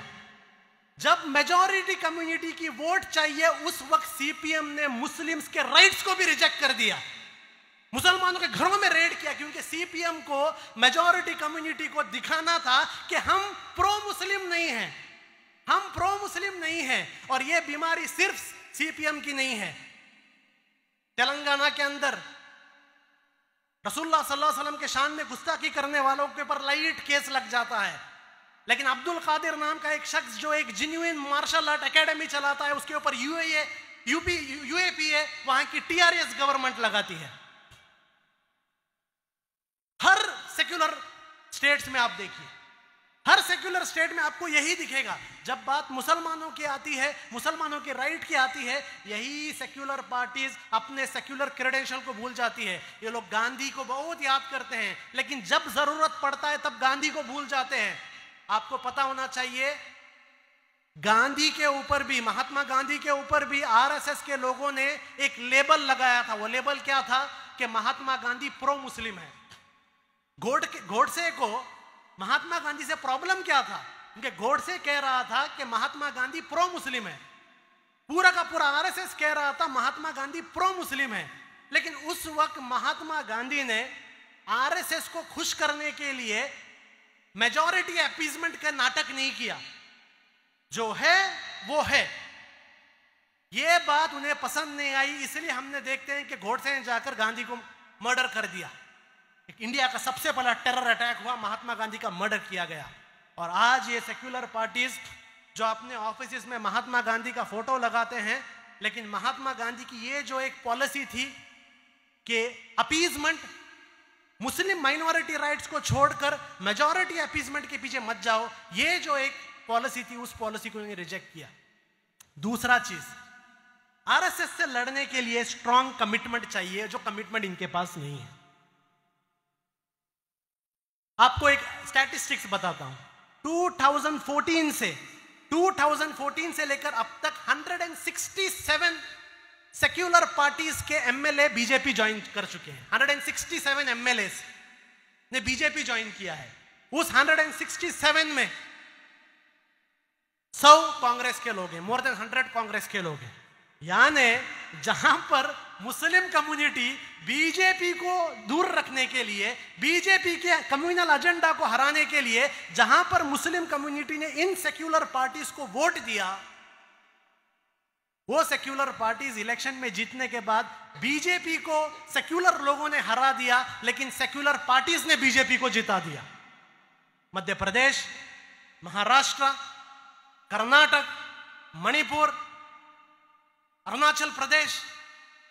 जब मेजॉरिटी कम्युनिटी की वोट चाहिए, उस वक्त सीपीएम ने मुस्लिम्स के राइट्स को भी रिजेक्ट कर दिया, मुसलमानों के घरों में रेड किया, क्योंकि सीपीएम को मेजॉरिटी कम्युनिटी को दिखाना था कि हम प्रो मुस्लिम नहीं हैं, हम प्रो मुस्लिम नहीं हैं। और यह बीमारी सिर्फ सीपीएम की नहीं है। तेलंगाना के अंदर रसूलुल्लाह सल्लल्लाहु अलैहि वसल्लम के शान में गुस्ताखी करने वालों के ऊपर लाइट केस लग जाता है, लेकिन अब्दुल कादिर नाम का एक शख्स जो एक जेन्युइन मार्शल आर्ट एकेडमी चलाता है, उसके ऊपर यूएपीए वहां की टीआरएस गवर्नमेंट लगाती है। हर सेक्युलर स्टेट्स में आप देखिए, हर सेक्युलर स्टेट में आपको यही दिखेगा। जब बात मुसलमानों की आती है, मुसलमानों के राइट की आती है, यही सेक्युलर पार्टीज अपने सेक्युलर क्रेडेंशियल को भूल जाती है। ये लोग गांधी को बहुत याद करते हैं, लेकिन जब जरूरत पड़ता है तब गांधी को भूल जाते हैं। आपको पता होना चाहिए, गांधी के ऊपर भी, महात्मा गांधी के ऊपर भी आरएसएस के लोगों ने एक लेबल लगाया था। वो लेबल क्या था कि महात्मा गांधी प्रो मुस्लिम है। गोडसे को महात्मा गांधी से प्रॉब्लम क्या था? क्योंकि गोडसे कह रहा था कि महात्मा गांधी प्रो मुस्लिम है, पूरा का पूरा आरएसएस कह रहा था महात्मा गांधी प्रो मुस्लिम है। लेकिन उस वक्त महात्मा गांधी ने आरएसएस को खुश करने के लिए मेजॉरिटी अपीजमेंट का नाटक नहीं किया। जो है वो है, ये बात उन्हें पसंद नहीं आई, इसलिए हमने देखते हैं कि गोडसे ने जाकर गांधी को मर्डर कर दिया। इंडिया का सबसे बड़ा टेरर अटैक हुआ, महात्मा गांधी का मर्डर किया गया। और आज ये सेक्युलर पार्टीज जो अपने ऑफिस में महात्मा गांधी का फोटो लगाते हैं, लेकिन महात्मा गांधी की ये जो एक पॉलिसी थी कि अपीजमेंट, मुस्लिम माइनॉरिटी राइट्स को छोड़कर मेजॉरिटी अपीजमेंट के पीछे मत जाओ, ये जो एक पॉलिसी थी, उस पॉलिसी को इन्होंने रिजेक्ट किया। दूसरा चीज, आरएसएस से लड़ने के लिए स्ट्रांग कमिटमेंट चाहिए, जो कमिटमेंट इनके पास नहीं है। आपको एक स्टैटिस्टिक्स बताता हूं, 2014 से लेकर अब तक 167 सेक्युलर पार्टीज के एमएलए बीजेपी ज्वाइन कर चुके हैं। 167 एमएलए ने बीजेपी ज्वाइन किया है। उस 167 में 100 कांग्रेस के लोग हैं, मोर देन 100 कांग्रेस के लोग हैं। यानी जहां पर मुस्लिम कम्युनिटी बीजेपी को दूर रखने के लिए, बीजेपी के कम्युनल एजेंडा को हराने के लिए, जहां पर मुस्लिम कम्युनिटी ने इन सेक्युलर पार्टीज को वोट दिया, वो सेक्युलर पार्टीज इलेक्शन में जीतने के बाद बीजेपी को सेक्युलर लोगों ने हरा दिया, लेकिन सेक्युलर पार्टीज ने बीजेपी को जिता दिया। मध्य प्रदेश, महाराष्ट्र, कर्नाटक, मणिपुर, अरुणाचल प्रदेश,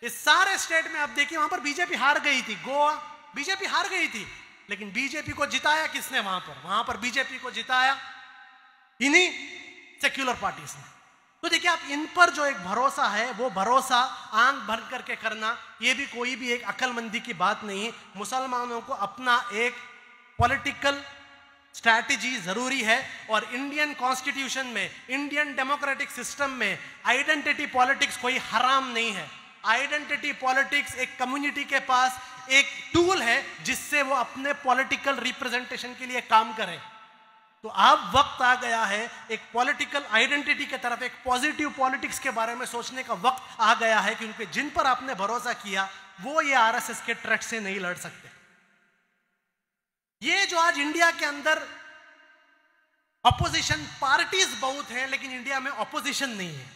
इस सारे स्टेट में आप देखिए वहां पर बीजेपी हार गई थी। गोवा बीजेपी हार गई थी, लेकिन बीजेपी को जिताया किसने? वहां पर बीजेपी को जिताया इन्हीं सेक्युलर पार्टीज ने। तो देखिए आप इन पर जो एक भरोसा है, वो भरोसा आंख भर करके करना, ये भी कोई भी एक अक्लमंदी की बात नहीं। मुसलमानों को अपना एक पॉलिटिकल स्ट्रैटेजी जरूरी है, और इंडियन कॉन्स्टिट्यूशन में, इंडियन डेमोक्रेटिक सिस्टम में आइडेंटिटी पॉलिटिक्स कोई हराम नहीं है। आइडेंटिटी पॉलिटिक्स एक कम्युनिटी के पास एक टूल है जिससे वो अपने पॉलिटिकल रिप्रेजेंटेशन के लिए काम करे। तो अब वक्त आ गया है एक पॉलिटिकल आइडेंटिटी की तरफ, एक पॉजिटिव पॉलिटिक्स के बारे में सोचने का वक्त आ गया है, क्योंकि जिन पर आपने भरोसा किया वो ये आरएसएस के थ्रेट से नहीं लड़ सकते। ये जो आज इंडिया के अंदर अपोजिशन पार्टीज बहुत हैं, लेकिन इंडिया में ऑपोजिशन नहीं है।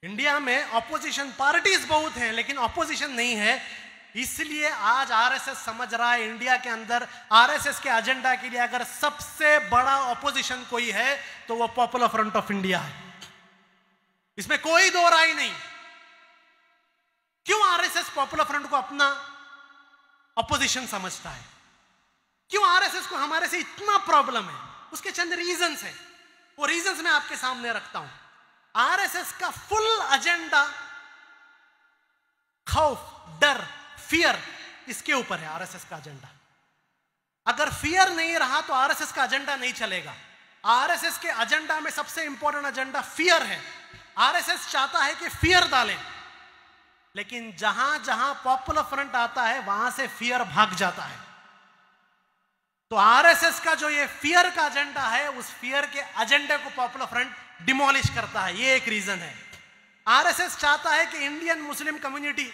इंडिया में ऑपोजिशन पार्टीज बहुत हैं, लेकिन ऑपोजिशन नहीं है। इसलिए आज आरएसएस समझ रहा है इंडिया के अंदर आरएसएस के एजेंडा के लिए अगर सबसे बड़ा ऑपोजिशन कोई है तो वो पॉपुलर फ्रंट ऑफ इंडिया है। इसमें कोई दो राय नहीं। क्यों आरएसएस पॉपुलर फ्रंट को अपना ऑपोजिशन समझता है? क्यों आरएसएस को हमारे से इतना प्रॉब्लम है? उसके चंद रीजंस है, वो रीजंस मैं आपके सामने रखता हूं। आरएसएस का फुल एजेंडा खौफ, डर, फियर, इसके ऊपर है आरएसएस का एजेंडा। अगर फियर नहीं रहा तो आरएसएस का एजेंडा नहीं चलेगा। आरएसएस के एजेंडा में सबसे इंपॉर्टेंट एजेंडा फियर है। आरएसएस चाहता है कि फियर डालें, लेकिन जहां जहां पॉपुलर फ्रंट आता है वहां से फियर भाग जाता है। तो आरएसएस का जो ये फियर का एजेंडा है, उस फियर के एजेंडे को पॉपुलर फ्रंट डिमोलिश करता है। ये एक रीजन है। आरएसएस चाहता है कि इंडियन मुस्लिम कम्युनिटी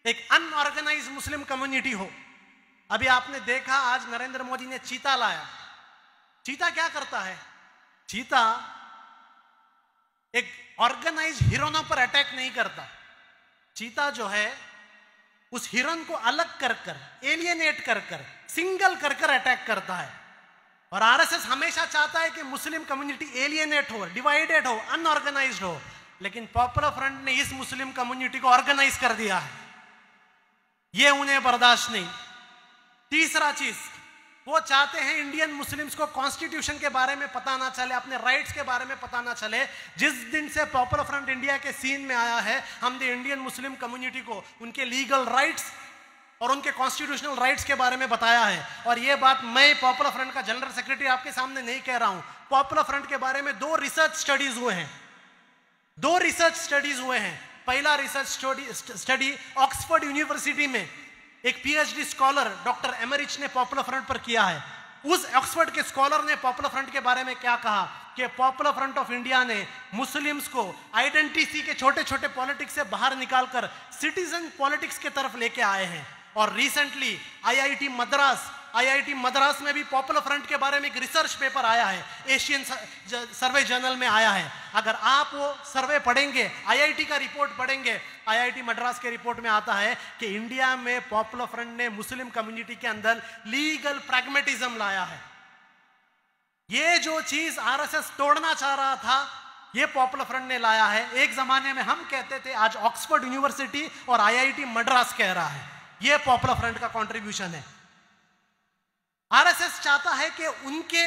एक अनऑर्गेनाइज्ड मुस्लिम कम्युनिटी हो। अभी आपने देखा आज नरेंद्र मोदी ने चीता लाया। चीता क्या करता है? चीता एक ऑर्गेनाइज्ड हिरनों पर अटैक नहीं करता। चीता जो है उस हिरन को अलग कर कर, एलियनेट कर कर, सिंगल कर कर अटैक करता है। और आरएसएस हमेशा चाहता है कि मुस्लिम कम्युनिटी एलियनेट हो, डिवाइडेड हो, अनऑर्गेनाइज्ड हो, लेकिन पॉपुलर फ्रंट ने इस मुस्लिम कम्युनिटी को ऑर्गेनाइज कर दिया है। ये उन्हें बर्दाश्त नहीं। तीसरा चीज, वो चाहते हैं इंडियन मुस्लिम्स को कॉन्स्टिट्यूशन के बारे में पता ना चले, अपने राइट्स के बारे में पता ना चले। जिस दिन से पॉपुलर फ्रंट इंडिया के सीन में आया है, हमने इंडियन मुस्लिम कम्युनिटी को उनके लीगल राइट्स और उनके कॉन्स्टिट्यूशनल राइट्स के बारे में बताया है। और ये बात मैं पॉपुलर फ्रंट का जनरल सेक्रेटरी आपके सामने नहीं कह रहा हूं। पॉपुलर फ्रंट के बारे में 2 रिसर्च स्टडीज हुए हैं। 2 रिसर्च स्टडीज हुए हैं। पहला रिसर्च स्टडी ऑक्सफोर्ड यूनिवर्सिटी में एक पीएचडी स्कॉलर डॉक्टर एमरिच ने पॉपुलर फ्रंट पर किया है। उस ऑक्सफोर्ड के स्कॉलर ने पॉपुलर फ्रंट के बारे में क्या कहा कि पॉपुलर फ्रंट ऑफ इंडिया ने मुस्लिम्स को आइडेंटिटी के छोटे छोटे पॉलिटिक्स से बाहर निकालकर सिटीजन पॉलिटिक्स की तरफ लेके आए हैं। और रिसेंटली आईआईटी मद्रास में भी पॉपुलर फ्रंट के बारे में एक रिसर्च पेपर आया है, एशियन सर्वे जर्नल में आया है। अगर आप वो सर्वे पढ़ेंगे, आईआईटी का रिपोर्ट पढ़ेंगे, आईआईटी मद्रास के रिपोर्ट में आता है कि इंडिया में पॉपुलर फ्रंट ने मुस्लिम कम्युनिटी के अंदर लीगल प्रैग्मेटिज्म लाया है। ये जो चीज आरएसएस तोड़ना चाह रहा था, ये पॉपुलर फ्रंट ने लाया है। एक जमाने में हम कहते थे, आज ऑक्सफोर्ड यूनिवर्सिटी और आईआईटी मद्रास कह रहा है। ये पॉपुलर फ्रंट का कंट्रीब्यूशन है। आरएसएस चाहता है कि उनके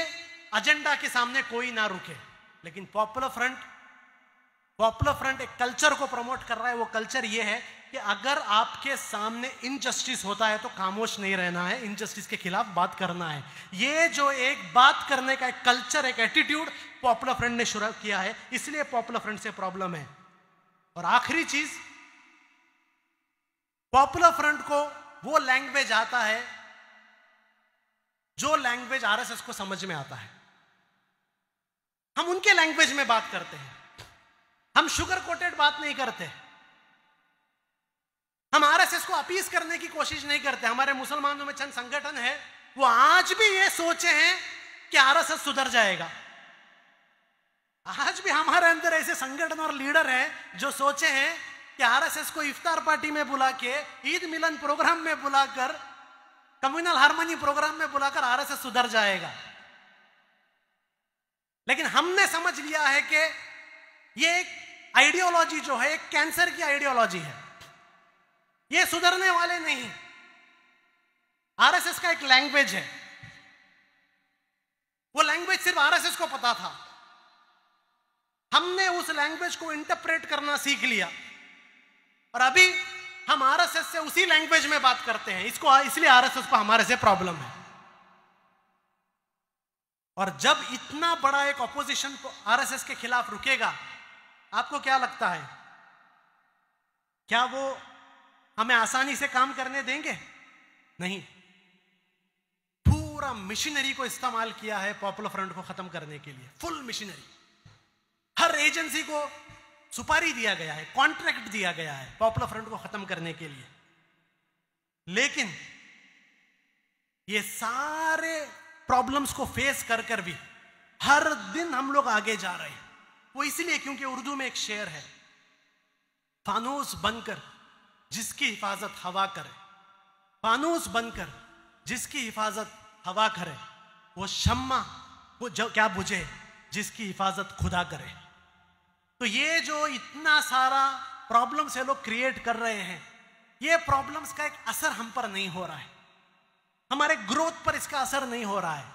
एजेंडा के सामने कोई ना रुके, लेकिन पॉपुलर फ्रंट एक कल्चर को प्रमोट कर रहा है। वो कल्चर ये है कि अगर आपके सामने इनजस्टिस होता है तो खामोश नहीं रहना है, इनजस्टिस के खिलाफ बात करना है। ये जो एक बात करने का एक कल्चर, एक एटीट्यूड पॉपुलर फ्रंट ने शुरू किया है, इसलिए पॉपुलर फ्रंट से प्रॉब्लम है। और आखिरी चीज, पॉपुलर फ्रंट को वो लैंग्वेज आता है जो लैंग्वेज आरएसएस को समझ में आता है। हम उनके लैंग्वेज में बात करते हैं, हम शुगर कोटेड बात नहीं करते, हम आरएसएस को अपीस करने की कोशिश नहीं करते। हमारे मुसलमानों में चंद संगठन है, वो आज भी ये सोचे हैं कि आरएसएस सुधर जाएगा। आज भी हमारे अंदर ऐसे संगठन और लीडर हैं जो सोचे हैं कि आरएसएस को इफ्तार पार्टी में बुला के, ईद मिलन प्रोग्राम में बुलाकर, कम्युनल हार्मनी प्रोग्राम में बुलाकर आरएसएस सुधर जाएगा। लेकिन हमने समझ लिया है कि ये एक आइडियोलॉजी जो है, एक कैंसर की आइडियोलॉजी है, ये सुधरने वाले नहीं। आरएसएस का एक लैंग्वेज है, वो लैंग्वेज सिर्फ आरएसएस को पता था। हमने उस लैंग्वेज को इंटरप्रेट करना सीख लिया और अभी हम आरएसएस से उसी लैंग्वेज में बात करते हैं। इसलिए आरएसएस को हमारे से प्रॉब्लम है। और जब इतना बड़ा एक ऑपोजिशन आरएसएस के खिलाफ रुकेगा, आपको क्या लगता है, क्या वो हमें आसानी से काम करने देंगे? नहीं। पूरा मिशनरी को इस्तेमाल किया है पॉपुलर फ्रंट को खत्म करने के लिए, फुल मिशनरी। हर एजेंसी को सुपारी दिया गया है, कॉन्ट्रैक्ट दिया गया है पॉपुलर फ्रंट को खत्म करने के लिए। लेकिन ये सारे प्रॉब्लम्स को फेस कर कर भी हर दिन हम लोग आगे जा रहे हैं। वो इसलिए क्योंकि उर्दू में एक शेर है, फानूस बनकर जिसकी हिफाजत हवा करे, फानूस बनकर जिसकी हिफाजत हवा करे, वो शम्मा वो जो क्या बुझे जिसकी हिफाजत खुदा करे। तो ये जो इतना सारा प्रॉब्लम से लोग क्रिएट कर रहे हैं, ये प्रॉब्लम्स का एक असर हम पर नहीं हो रहा है, हमारे ग्रोथ पर इसका असर नहीं हो रहा है।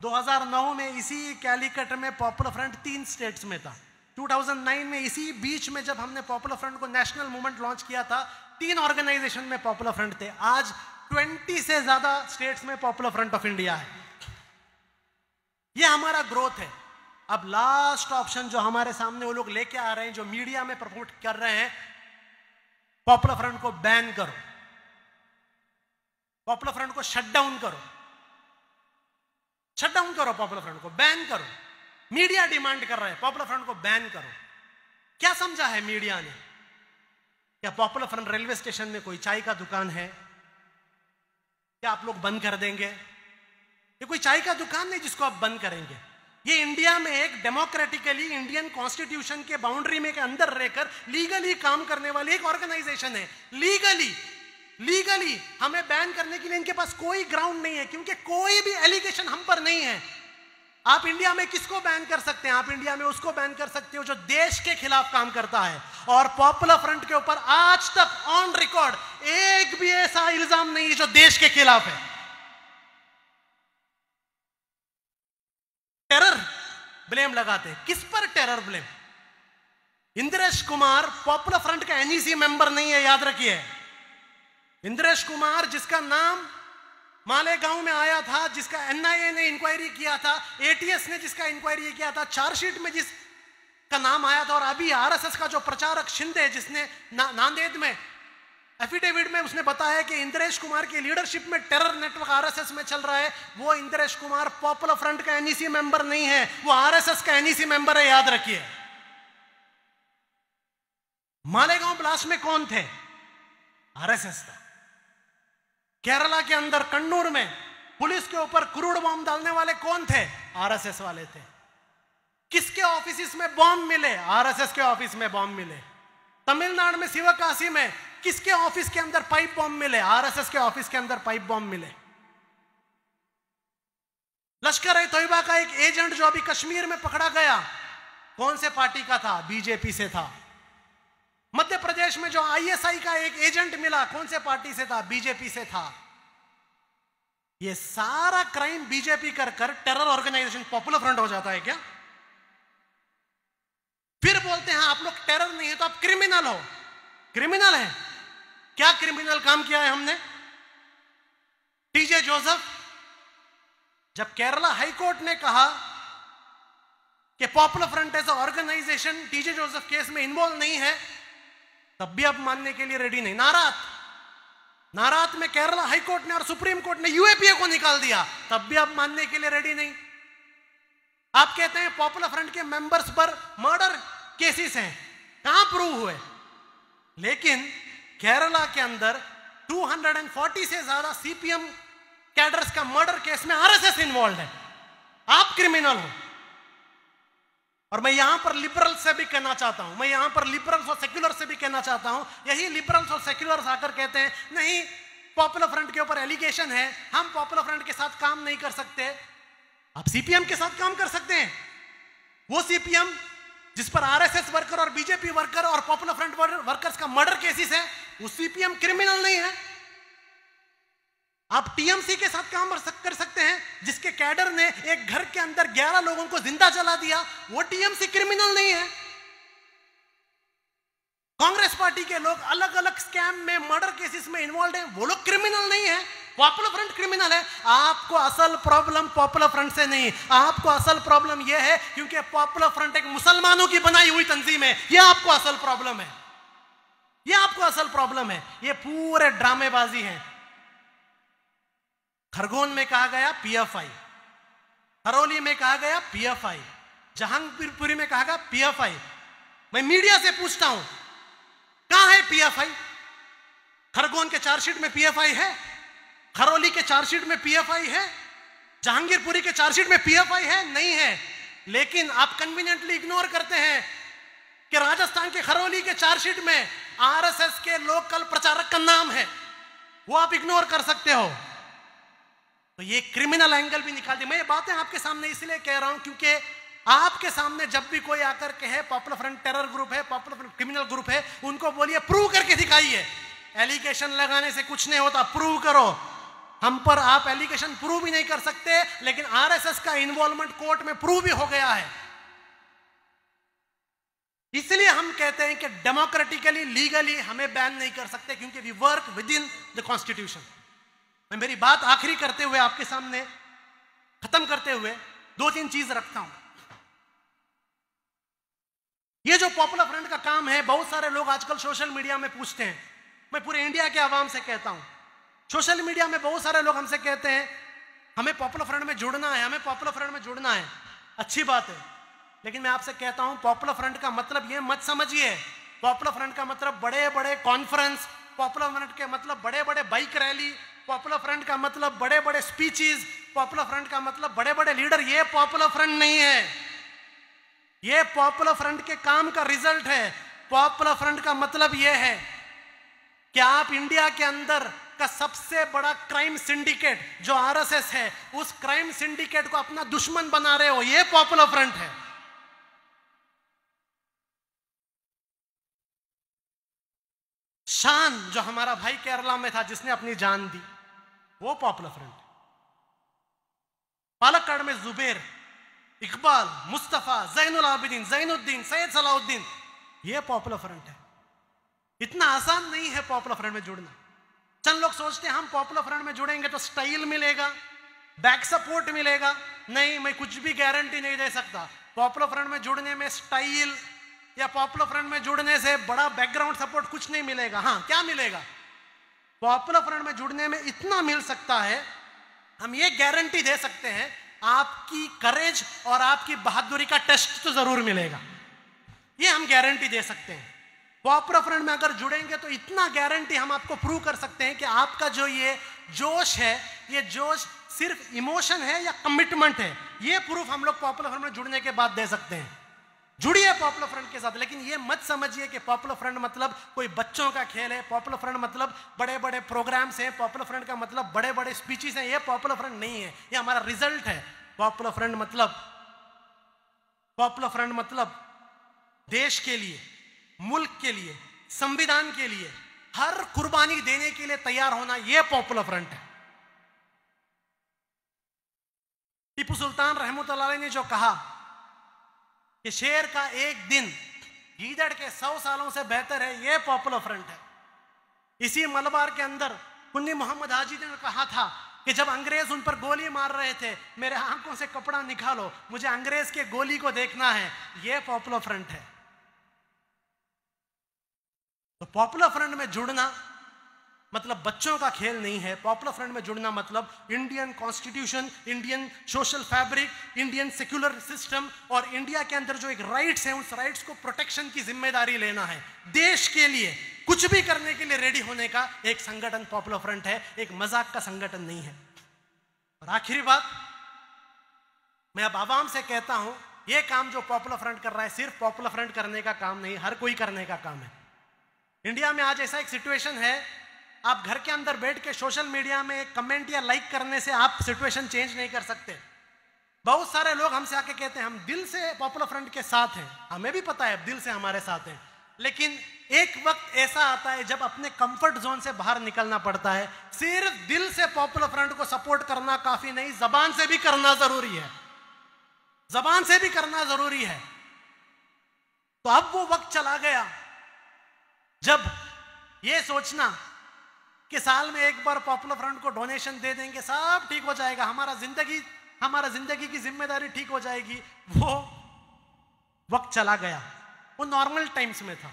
2009 में इसी कैलिकट में पॉपुलर फ्रंट 3 स्टेट्स में था। 2009 में इसी बीच में जब हमने पॉपुलर फ्रंट को नेशनल मूवमेंट लॉन्च किया था, 3 ऑर्गेनाइजेशन में पॉपुलर फ्रंट थे। आज 20 से ज्यादा स्टेट्स में पॉपुलर फ्रंट ऑफ इंडिया है। यह हमारा ग्रोथ है। अब लास्ट ऑप्शन जो हमारे सामने वो लोग लेके आ रहे हैं, जो मीडिया में प्रमोट कर रहे हैं, पॉपुलर फ्रंट को बैन करो, पॉपुलर फ्रंट को शटडाउन करो, शटडाउन करो, पॉपुलर फ्रंट को बैन करो। मीडिया डिमांड कर रहा है पॉपुलर फ्रंट को बैन करो। क्या समझा है मीडिया ने? क्या पॉपुलर फ्रंट रेलवे स्टेशन में कोई चाय का दुकान है? क्या आप लोग बंद कर देंगे? ये कोई चाय का दुकान नहीं जिसको आप बंद करेंगे। ये इंडिया में एक डेमोक्रेटिकली इंडियन कॉन्स्टिट्यूशन के बाउंड्री में के अंदर रहकर लीगली काम करने वाली एक ऑर्गेनाइजेशन है। लीगली हमें बैन करने के लिए इनके पास कोई ग्राउंड नहीं है, क्योंकि कोई भी एलिगेशन हम पर नहीं है। आप इंडिया में किसको बैन कर सकते हैं? आप इंडिया में उसको बैन कर सकते हो जो देश के खिलाफ काम करता है। और पॉपुलर फ्रंट के ऊपर आज तक ऑन रिकॉर्ड एक भी ऐसा इल्जाम नहीं है जो देश के खिलाफ है। टेरर ब्लेम लगाते, किस पर terror blame? Indresh Kumar popular front का एनईसी मेंबर नहीं है, याद रखिए। इंद्रेश कुमार जिसका नाम मालेगांव में आया था, जिसका एनआईए ने इंक्वायरी किया था, एटीएस ने जिसका इंक्वायरी किया था, चार्जशीट में जिसका नाम आया था, और अभी आरएसएस का जो प्रचारक शिंदे जिसने नांदेड़ में एफिडेविट में उसने बताया कि इंद्रेश कुमार की लीडरशिप में टेरर नेटवर्क आरएसएस में चल रहा है, वो इंद्रेश कुमार पॉपुलर फ्रंट का एनईसी मेंबर नहीं है, वो आरएसएस का एनईसी मेंबर है, याद रखिए। मालेगांव ब्लास्ट में कौन थे? आरएसएस था। केरला के अंदर कन्नूर में पुलिस के ऊपर क्रूड बॉम्ब डालने वाले कौन थे? आरएसएस वाले थे। किसके ऑफिस में बॉम्ब मिले? आरएसएस के ऑफिस में बॉम्ब मिले। तमिलनाडु में शिवकाशी में किसके ऑफिस के अंदर पाइप बॉम्ब मिले? आरएसएस के ऑफिस के अंदर पाइप बॉम्ब मिले। लश्कर ए तोयबा का एक एजेंट जो अभी कश्मीर में पकड़ा गया, कौन से पार्टी का था? बीजेपी से था। मध्य प्रदेश में जो आईएसआई का एक एजेंट मिला, कौन से पार्टी से था? बीजेपी से था। ये सारा क्राइम बीजेपी कर कर टेरर ऑर्गेनाइजेशन पॉपुलर फ्रंट हो जाता है क्या? फिर बोलते हैं आप लोग टेरर नहीं है तो आप क्रिमिनल हो। क्रिमिनल है? क्या क्रिमिनल काम किया है हमने? टीजे जोसेफ, जब केरला हाईकोर्ट ने कहा कि popular front as organisation TJ Joseph case में इन्वॉल्व नहीं है, तब भी आप मानने के लिए रेडी नहीं। नारात में केरला हाईकोर्ट ने और सुप्रीम कोर्ट ने यूएपीए को निकाल दिया, तब भी आप मानने के लिए रेडी नहीं। आप कहते हैं पॉपुलर फ्रंट के मेंबर्स पर मर्डर केसेस हैं, कहां प्रूव हुए? लेकिन केरला के अंदर 240 से ज्यादा सीपीएम कैडर्स का मर्डर केस में आरएसएस इन्वॉल्व है। आप क्रिमिनल हो। और मैं यहां पर लिबरल से भी कहना चाहता हूं, मैं यहां पर लिबरल्स और सेक्युलर से भी कहना चाहता हूं, यही लिबरल्स और सेक्युलर्स आकर कहते हैं नहीं पॉपुलर फ्रंट के ऊपर एलिगेशन है, हम पॉपुलर फ्रंट के साथ काम नहीं कर सकते। आप सीपीएम के साथ काम कर सकते हैं। वो सीपीएम जिस पर आरएसएस वर्कर और बीजेपी वर्कर और पॉपुलर फ्रंट वर्कर्स का मर्डर केसेस है, वो सीपीएम क्रिमिनल नहीं है। आप टीएमसी के साथ काम कर सकते हैं, जिसके कैडर ने एक घर के अंदर 11 लोगों को जिंदा जला दिया, वो टीएमसी क्रिमिनल नहीं है। कांग्रेस पार्टी के लोग अलग अलग स्कैम में मर्डर केसेस में इन्वॉल्व हैं, वो लोग क्रिमिनल नहीं है। पॉपुलर फ्रंट क्रिमिनल है। आपको असल प्रॉब्लम पॉपुलर फ्रंट से नहीं, आपको असल प्रॉब्लम यह है क्योंकि पॉपुलर फ्रंट एक मुसलमानों की बनाई हुई तंजीम है। यह आपको असल प्रॉब्लम है, यह आपको असल प्रॉब्लम है। यह पूरे ड्रामेबाजी है। खरगोन में कहा गया पीएफआई, हरौली में कहा गया पीएफआई, जहांगीरपुरी में कहा गया पीएफआई। मैं मीडिया से पूछता हूं कहां है पीएफआई? खरगोन के चार्जशीट में पीएफआई है, खरौली के चार्जशीट में पीएफआई है, जहांगीरपुरी के चार्जशीट में पीएफआई है? नहीं है। लेकिन आप कन्वीनियंटली इग्नोर करते हैं कि राजस्थान के खरौली के चार्जशीट में आरएसएस के लोकल प्रचारक का नाम है, वो आप इग्नोर कर सकते हो। तो ये क्रिमिनल एंगल भी निकाल दिया। मैं ये बातें आपके सामने इसलिए कह रहा हूं क्योंकि आपके सामने जब भी कोई आकर कहे पॉपुलर फ्रंट टेरर ग्रुप है, पॉपुलर फ्रंट क्रिमिनल ग्रुप है, उनको बोलिए प्रूव करके दिखाइए। एलिगेशन लगाने से कुछ नहीं होता, प्रूव करो। हम पर आप एलिगेशन प्रूव भी नहीं कर सकते, लेकिन आरएसएस का इन्वॉल्वमेंट कोर्ट में प्रूव भी हो गया है। इसलिए हम कहते हैं कि डेमोक्रेटिकली लीगली हमें बैन नहीं कर सकते, क्योंकि we work within the constitution. मैं मेरी बात आखिरी करते हुए, आपके सामने खत्म करते हुए 2-3 चीज रखता हूं। ये जो पॉपुलर फ्रंट का काम है, बहुत सारे लोग आजकल सोशल मीडिया में पूछते हैं। मैं पूरे इंडिया के आवाम से कहता हूं, सोशल मीडिया में बहुत सारे लोग हमसे कहते हैं हमें पॉपुलर फ्रंट में जुड़ना है, हमें पॉपुलर फ्रंट में जुड़ना है। अच्छी बात है, लेकिन मैं आपसे कहता हूं पॉपुलर फ्रंट का मतलब ये मत समझिए पॉपुलर फ्रंट का मतलब बड़े बड़े कॉन्फ्रेंस, पॉपुलर फ्रंट के मतलब बड़े बड़े बाइक रैली, पॉपुलर फ्रंट का मतलब बड़े बड़े स्पीचेस, पॉपुलर फ्रंट का मतलब बड़े बड़े लीडर। ये पॉपुलर फ्रंट नहीं है, ये पॉपुलर फ्रंट के काम का रिजल्ट है। पॉपुलर फ्रंट का मतलब यह है कि आप इंडिया के अंदर का सबसे बड़ा क्राइम सिंडिकेट जो आरएसएस है, उस क्राइम सिंडिकेट को अपना दुश्मन बना रहे हो, यह पॉपुलर फ्रंट है। शान जो हमारा भाई केरला में था जिसने अपनी जान दी, वो पॉपुलर फ्रंट। पालक्काड़ में जुबैर, इकबाल, मुस्तफा, जैनुल आबिदीन, जैनुद्दीन, सैयद सलाउद्दीन, ये पॉपुलर फ्रंट है। इतना आसान नहीं है पॉपुलर फ्रंट में जुड़ना। चंद लोग सोचते हैं हम पॉपुलर फ्रंट में जुड़ेंगे तो स्टाइल मिलेगा, बैक सपोर्ट मिलेगा। नहीं, मैं कुछ भी गारंटी नहीं दे सकता। पॉपुलर फ्रंट में जुड़ने में स्टाइल या पॉपुलर फ्रंट में जुड़ने से बड़ा बैकग्राउंड सपोर्ट कुछ नहीं मिलेगा। हाँ, क्या मिलेगा? पॉपुलर फ्रंट में जुड़ने में इतना मिल सकता है, हम ये गारंटी दे सकते हैं, आपकी करेज और आपकी बहादुरी का टेस्ट तो जरूर मिलेगा। ये हम गारंटी दे सकते हैं। पॉपुलर फ्रंट में अगर जुड़ेंगे तो इतना गारंटी हम आपको प्रूव कर सकते हैं कि आपका जो ये जोश है, ये जोश सिर्फ इमोशन है या कमिटमेंट है, ये प्रूफ हम लोग पॉपुलर फ्रंट में जुड़ने के बाद दे सकते हैं। जुड़िए पॉपुलर फ्रंट के साथ, लेकिन ये मत समझिए कि पॉपुलर फ्रंट मतलब कोई बच्चों का खेल है, पॉपुलर फ्रंट मतलब बड़े बड़े प्रोग्राम्स हैं, पॉपुलर फ्रंट का मतलब बड़े बड़े स्पीचेस हैं। ये पॉपुलर फ्रंट नहीं है, ये हमारा रिजल्ट है। पॉपुलर फ्रंट मतलब देश के लिए, मुल्क के लिए, संविधान के लिए हर कुर्बानी देने के लिए तैयार होना, यह पॉपुलर फ्रंट है। टीपू सुल्तान रहमतुल्लाह अलैह ने जो कहा कि शेर का एक दिन गीदड़ के 100 सालों से बेहतर है, यह पॉपुलर फ्रंट है। इसी मलबार के अंदर कुन्नी मोहम्मद हाजी ने कहा था कि जब अंग्रेज उन पर गोली मार रहे थे, मेरे आंखों से कपड़ा निकालो, मुझे अंग्रेज के गोली को देखना है, यह पॉपुलर फ्रंट है। तो पॉपुलर फ्रंट में जुड़ना मतलब बच्चों का खेल नहीं है। पॉपुलर फ्रंट में जुड़ना मतलब Indian constitution, Indian social fabric, Indian secular system और इंडिया के अंदर जो एक राइट्स हैं, उस राइट्स को प्रोटेक्शन की जिम्मेदारी लेना है। देश के लिए कुछ भी करने के लिए रेडी होने का एक संगठन पॉपुलर फ्रंट है, एक मजाक का संगठन नहीं है। और आखिरी बात, मैं अब आवाम से कहता हूं, यह काम जो पॉपुलर फ्रंट कर रहा है सिर्फ पॉपुलर फ्रंट करने का काम नहीं, हर कोई करने का काम है। इंडिया में आज ऐसा एक सिचुएशन है, आप घर के अंदर बैठ के सोशल मीडिया में एक कमेंट या लाइक करने से आप सिचुएशन चेंज नहीं कर सकते। बहुत सारे लोग हमसे आके कहते हैं हम दिल से पॉपुलर फ्रंट के साथ हैं, हमें भी पता है दिल से हमारे साथ हैं, लेकिन एक वक्त ऐसा आता है जब अपने कंफर्ट जोन से बाहर निकलना पड़ता है। सिर्फ दिल से पॉपुलर फ्रंट को सपोर्ट करना काफी नहीं, जबान से भी करना जरूरी है, जबान से भी करना जरूरी है। तो अब वो वक्त चला गया जब ये सोचना कि साल में एक बार पॉपुलर फ्रंट को डोनेशन दे देंगे सब ठीक हो जाएगा, हमारा जिंदगी की जिम्मेदारी ठीक हो जाएगी, वो वक्त चला गया। वो नॉर्मल टाइम्स में था।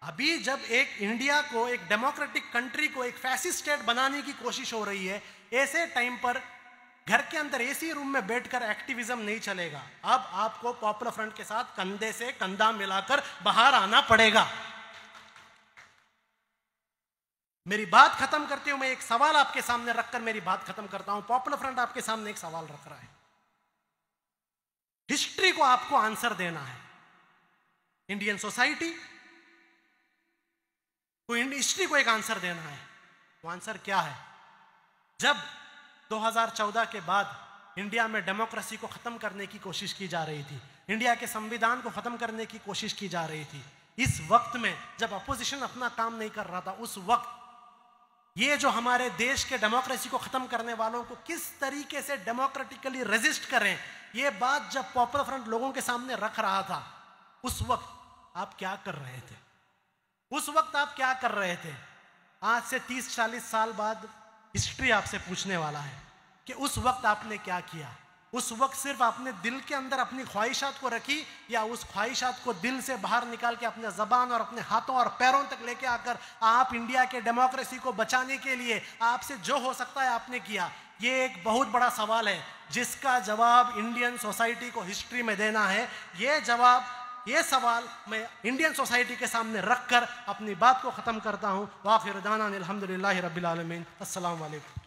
अभी जब एक इंडिया को, एक डेमोक्रेटिक कंट्री को एक फैसिस्ट स्टेट बनाने की कोशिश हो रही है, ऐसे टाइम पर घर के अंदर एसी रूम में बैठकर एक्टिविज्म नहीं चलेगा। अब आपको पॉपुलर फ्रंट के साथ कंधे से कंधा मिलाकर बाहर आना पड़ेगा। मेरी बात खत्म करते हुए मैं एक सवाल आपके सामने रखकर मेरी बात खत्म करता हूं। पॉपुलर फ्रंट आपके सामने एक सवाल रख रहा है, हिस्ट्री को आपको आंसर देना है। इंडियन सोसाइटी को, हिस्ट्री को एक आंसर देना है। वो आंसर क्या है? जब 2014 के बाद इंडिया में डेमोक्रेसी को खत्म करने की कोशिश की जा रही थी, इंडिया के संविधान को खत्म करने की कोशिश की जा रही थी, इस वक्त में जब अपोजिशन अपना काम नहीं कर रहा था, उस वक्त ये जो हमारे देश के डेमोक्रेसी को खत्म करने वालों को किस तरीके से डेमोक्रेटिकली रेजिस्ट करें, ये बात जब पॉपुलर फ्रंट लोगों के सामने रख रहा था, उस वक्त आप क्या कर रहे थे? उस वक्त आप क्या कर रहे थे? आज से 30-40 साल बाद हिस्ट्री आपसे पूछने वाला है कि उस वक्त आपने क्या किया। उस वक्त सिर्फ आपने दिल के अंदर अपनी ख्वाहिशात को रखी, या उस ख्वाहिशात को दिल से बाहर निकाल के अपने जबान और अपने हाथों और पैरों तक लेके आकर आप इंडिया के डेमोक्रेसी को बचाने के लिए आपसे जो हो सकता है आपने किया? ये एक बहुत बड़ा सवाल है जिसका जवाब इंडियन सोसाइटी को हिस्ट्री में देना है। ये सवाल मैं इंडियन सोसाइटी के सामने रखकर अपनी बात को खत्म करता हूँ। वाखिर दाना अल्हम्दुलिल्लाहि रब्बिल आलमीन। अस्सलाम वालेकुम।